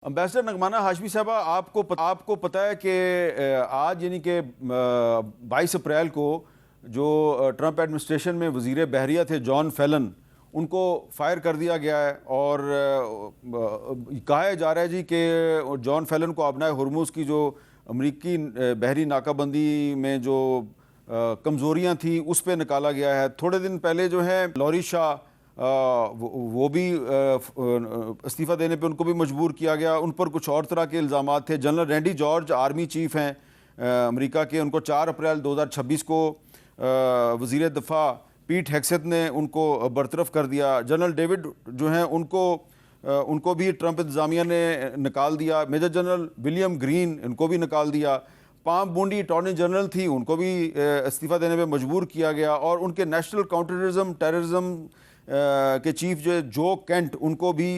Ambassador نغمانہ Hashmi صاحبہ، آپ کو پتہ ہے کہ آج یعنی کہ 22 اپریل کو جو ٹرمپ ایڈمنسٹریشن میں وزیر بحریہ تھے جان فیلن، ان کو فائر کر دیا گیا ہے، اور کہا جا رہا ہے جی کہ جان فیلن کو آبنائے ہرمز کی جو امریکی بحری ناکہ بندی میں جو کمزوریاں تھیں اس پہ نکالا گیا ہے۔ تھوڑے دن پہلے جو ہے لوری شاہ وہ بھی استعفیٰ دینے پہ ان کو بھی مجبور کیا گیا، ان پر کچھ اور طرح کے الزامات تھے۔ جنرل رینڈی جارج آرمی چیف ہیں امریکہ کے، ان کو 4 اپریل 2026 کو وزیر دفاع پیٹ ہیگسیت نے ان کو برطرف کر دیا۔ جنرل ڈیوڈ جو ہیں ان کو بھی ٹرمپ انتظامیہ نے نکال دیا۔ میجر جنرل ولیم گرین ان کو بھی نکال دیا۔ پام بونڈی اٹارنی جنرل تھی، ان کو بھی استعفیٰ دینے پہ مجبور کیا گیا، اور ان کے نیشنل کاؤنٹر ٹیررزم کے چیف جو کینٹ، ان کو بھی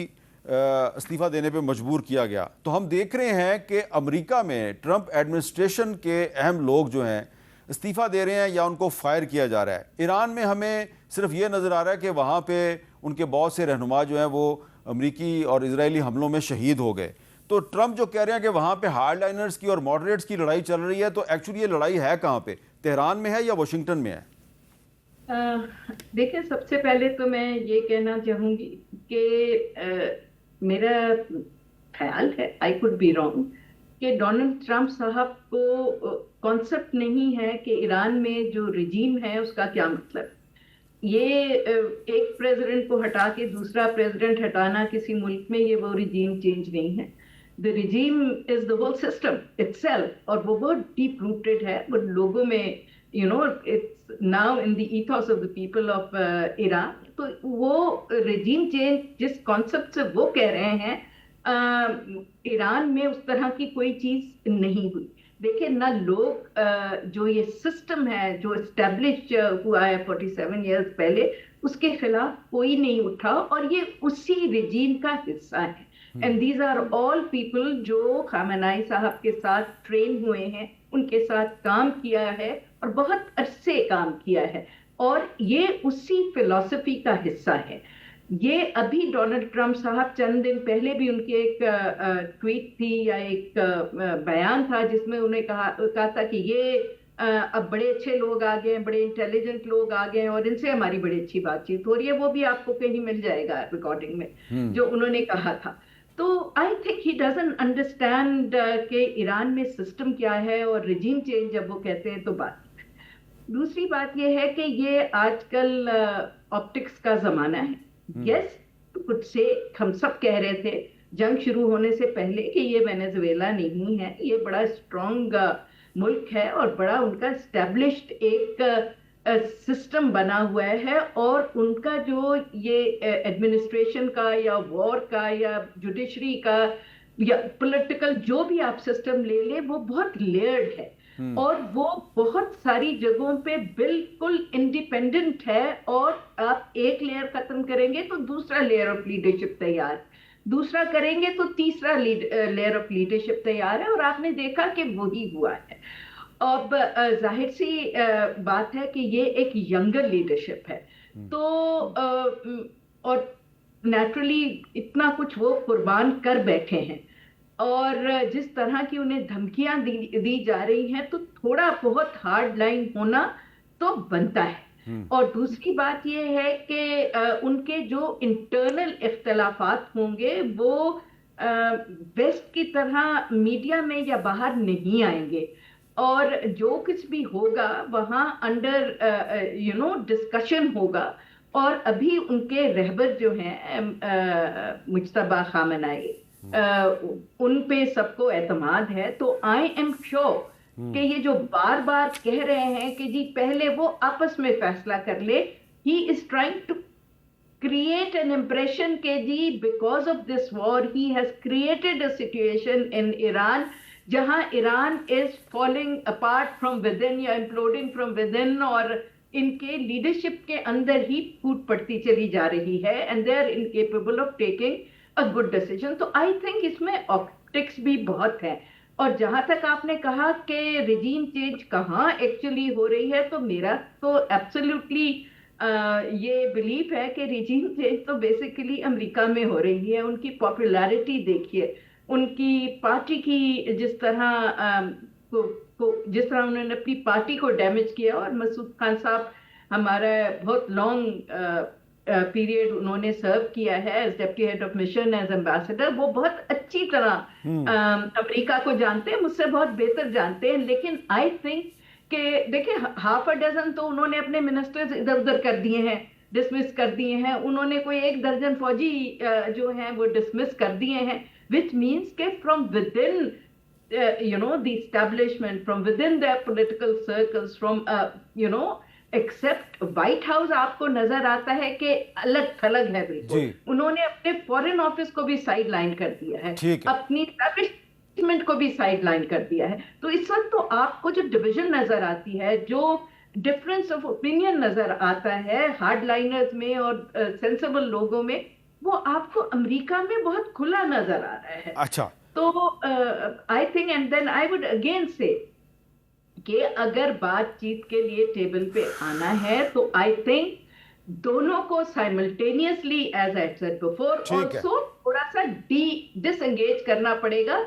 استعفیٰ دینے پہ مجبور کیا گیا۔ تو ہم دیکھ رہے ہیں کہ امریکہ میں ٹرمپ ایڈمنسٹریشن کے اہم لوگ جو ہیں استعفیٰ دے رہے ہیں یا ان کو فائر کیا جا رہا ہے۔ ایران میں ہمیں صرف یہ نظر آ رہا ہے کہ وہاں پہ ان کے بہت سے رہنما جو ہیں وہ امریکی اور اسرائیلی حملوں میں شہید ہو گئے۔ تو ٹرمپ جو کہہ رہے ہیں کہ وہاں پہ ہارڈ لائنرز کی اور ماڈریٹس کی لڑائی چل رہی ہے، تو ایکچولی یہ لڑائی ہے کہاں پہ؟ تہران میں ہے یا واشنگٹن میں ہے؟ دیکھیں، سب سے پہلے تو میں یہ کہنا چاہوں گی کہ میرا خیال ہے، آئی کوڈ بی رانگ، کہ ڈونلڈ ٹرمپ صاحب کو کانسیپٹ نہیں ہے کہ ایران میں جو رجیم ہے اس کا کیا مطلب۔ یہ ایک پریزیڈنٹ کو ہٹا کے دوسرا پریزیڈنٹ ہٹانا کسی ملک میں، یہ وہ رجیم چینج نہیں ہے۔ The regime is the whole system itself، اور وہ بہت ڈیپ روٹڈ ہے، وہ لوگوں میں it's now in the ethos of the people of Iran۔ تو وہ رجیم چینج جس کانسیپٹ سے وہ کہہ رہے ہیں، ایران میں اس طرح کی کوئی چیز نہیں ہوئی۔ دیکھیں نہ، لوگ جو یہ سسٹم ہے جو اسٹیبلش ہوا ہے 47 ایئرز پہلے، اس کے خلاف کوئی نہیں اٹھا، اور یہ اسی رجیم کا حصہ ہے۔ And these are all people جو خامنہئی صاحب کے ساتھ ٹرین ہوئے ہیں، ان کے ساتھ کام کیا ہے اور بہت عرصے کام کیا ہے، اور یہ اسی فلسفی کا حصہ ہے۔ یہ ابھی ڈونلڈ ٹرمپ صاحب چند دن پہلے بھی ان کی ایک ٹویٹ تھی یا ایک بیان تھا جس میں انہیں کہا تھا کہ یہ اب بڑے اچھے لوگ آ گئے ہیں، بڑے انٹیلیجنٹ لوگ آ گئے ہیں، اور ان سے ہماری بڑی اچھی بات چیت ہو رہی ہے۔ وہ بھی آپ کو کہیں مل جائے گا ریکارڈنگ میں جو انہوں نے کہا تھا۔ تو I think he doesn't understand کہ ایران میں سسٹم کیا ہے، اور رجیم چینج جب وہ کہتے ہیں تو بات۔ دوسری بات یہ ہے کہ یہ آج کل آپٹکس کا زمانہ ہے۔ یس، کچھ سے ہم سب کہہ رہے تھے جنگ شروع ہونے سے پہلے کہ یہ وینیزویلا نہیں ہے، یہ بڑا اسٹرانگ ملک ہے اور بڑا ان کا اسٹیبلشڈ ایک سسٹم بنا ہوا ہے، اور ان کا جو یہ ایڈمنسٹریشن کا یا وار کا یا جوڈیشری کا یا پولیٹیکل جو بھی آپ سسٹم لے لیں، وہ بہت لیئرڈ ہے، اور وہ بہت ساری جگہوں پہ بالکل انڈیپینڈنٹ ہے، اور آپ ایک لیئر ختم کریں گے تو دوسرا لیئر آف لیڈرشپ تیار، دوسرا کریں گے تو تیسرا لیئر آف لیڈرشپ تیار ہے، اور آپ نے دیکھا کہ وہی ہوا ہے۔ اب ظاہر سی بات ہے کہ یہ ایک ینگر لیڈرشپ ہے، تو اور نیچرلی اتنا کچھ وہ قربان کر بیٹھے ہیں، اور جس طرح کی انہیں دھمکیاں دی جا رہی ہیں، تو تھوڑا بہت ہارڈ لائن ہونا تو بنتا ہے۔ اور دوسری بات یہ ہے کہ ان کے جو انٹرنل اختلافات ہوں گے وہ ویسٹ کی طرح میڈیا میں یا باہر نہیں آئیں گے، اور جو کچھ بھی ہوگا وہاں انڈر ڈسکشن ہوگا۔ اور ابھی ان کے رہبر جو ہیں مجتبیٰ خامنہئی، ان پہ سب کو اعتماد ہے، تو آئی ایم شیور کہ یہ جو بار بار کہہ رہے ہیں کہ جی پہلے وہ آپس میں فیصلہ کر لے، he is trying to create an impression کہ جی because of this war he has created a situation in Iran جہاں Iran is falling apart from within یا imploding from within، اور ان کے لیڈرشپ کے اندر ہی پھوٹ پڑتی چلی جا رہی ہے، and they are incapable of taking a good decision۔ تو I think اس میں optics بھی بہت ہے۔ اور جہاں تک آپ نے کہا کہ رجیم چینج کہاں ایکچولی ہو رہی ہے، تو میرا تو ایبسلیوٹلی یہ بلیف ہے کہ ریجیم چینج تو بیسیکلی امریکہ میں ہو رہی ہے۔ ان کی پاپولیرٹی دیکھیے، ان کی پارٹی کی جس طرح جس طرح انہوں نے اپنی پارٹی کو ڈیمیج کیا، اور مسعود خان صاحب ہمارا بہت لانگ پیریڈ انہوں نے سرو کیا ہے as deputy head of mission, as ambassador, وہ بہت اچھی طرح امریکہ کو جانتے ہیں، مجھ سے بہت بہتر جانتے ہیں. لیکن آئی تھنک کہ دیکھیں ہاف اے ڈزن تو انہوں نے اپنے منسٹرز ادھر ادھر کر دیے ہیں، ڈسمس کر دیے ہیں. انہوں نے کوئی 1 درجن فوجی جو ہیں وہ ڈسمس کر دیے ہیں، which means کہ from within the establishment, from within their political circles, from except white house آپ کو نظر آتا ہے کہ الگ تھلگ ہے بالکل. انہوں نے اپنے فورن آفس کو بھی سائڈ لائن کر دیا ہے، اپنی اسٹیبلشمنٹ کو بھی سائڈ لائن کر دیا ہے. تو اس وقت تو آپ کو جو ڈویژن نظر آتی ہے، جو ڈفرینس آف اوپینین نظر آتا ہے ہارڈ لائنرز میں اور سینسیبل لوگوں میں، وہ آپ کو امریکہ میں بہت کھلا نظر آ رہا ہے. اچھا، تو I think and then I would again say کہ اگر بات چیت کے لیے ٹیبل پہ آنا ہے تو آئی تھنک دونوں کو simultaneously as I said before also تھوڑا سا ڈس انگیج کرنا پڑے گا،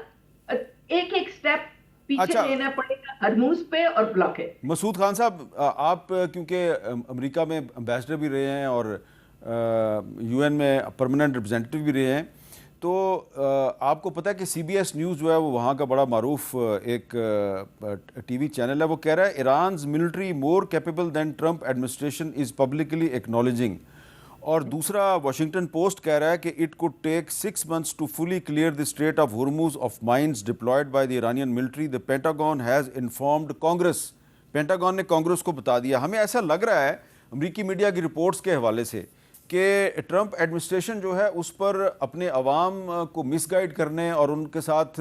ایک ایک سٹیپ پیچھے لینا پڑے گا ہرموز پہ اور بلاکیج. مسعود خان صاحب، آپ کیونکہ امریکہ میں امبیسڈر بھی رہے ہیں اور یو این میں پرماننٹ ریپرزینٹیو بھی رہے ہیں، تو آپ کو پتہ ہے کہ سی بی ایس نیوز جو ہے وہ وہاں کا بڑا معروف ایک ٹی وی چینل ہے، وہ کہہ رہا ہے Iran's military more capable than Trump administration is publicly acknowledging. اور دوسرا واشنگٹن پوسٹ کہہ رہا ہے کہ it could take 6 months to fully clear the strait of Hormuz of mines deployed by the Iranian military. The Pentagon has informed Congress. Pentagon نے Congress کو بتا دیا. ہمیں ایسا لگ رہا ہے امریکی میڈیا کی رپورٹس کے حوالے سے کہ ٹرمپ ایڈمنسٹریشن جو ہے اس پر اپنے عوام کو مس گائیڈ کرنے اور ان کے ساتھ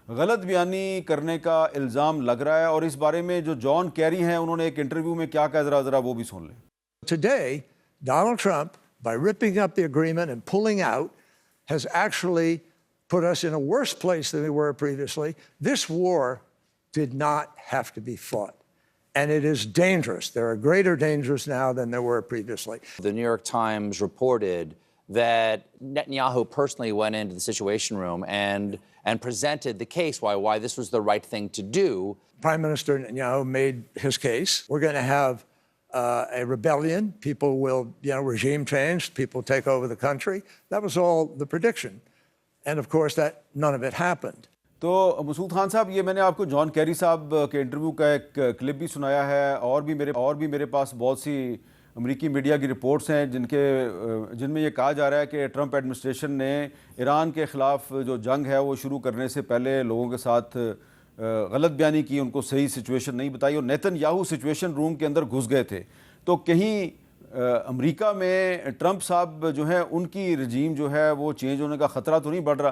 غلط بیانی کرنے کا الزام لگ رہا ہے. اور اس بارے میں جو جان کیری ہیں انہوں نے ایک انٹرویو میں کیا کہا، ذرا وہ بھی سن لیں. Today, Donald Trump, by ripping up the agreement and pulling out, has actually put us in a worse place than we were previously. This war did not have to be fought. And it is dangerous. There are greater dangers now than there were previously. The New York Times reported that Netanyahu personally went into the Situation Room and presented the case why this was the right thing to do. Prime Minister Netanyahu made his case. We're going to have a rebellion. People will, regime change. People take over the country. That was all the prediction. And of course, none of it happened. تو مسعود خان صاحب، یہ میں نے آپ کو John Kerry صاحب کے interview کا ایک کلپ بھی سنایا ہے، اور بھی میرے پاس بہت سی امریکی میڈیا کی رپورٹس ہیں جن میں یہ کہا جا رہا ہے کہ ٹرمپ ایڈمنسٹریشن نے ایران کے خلاف جو جنگ ہے وہ شروع کرنے سے پہلے لوگوں کے ساتھ غلط بیانی کی، ان کو صحیح سچویشن نہیں بتائی، اور نیتن یاہو سچویشن روم کے اندر گھس گئے تھے. تو کہیں امریکہ میں ٹرمپ صاحب جو ہیں ان کی رجیم جو ہے وہ چینج ہونے کا خطرہ تو نہیں بڑھ رہا؟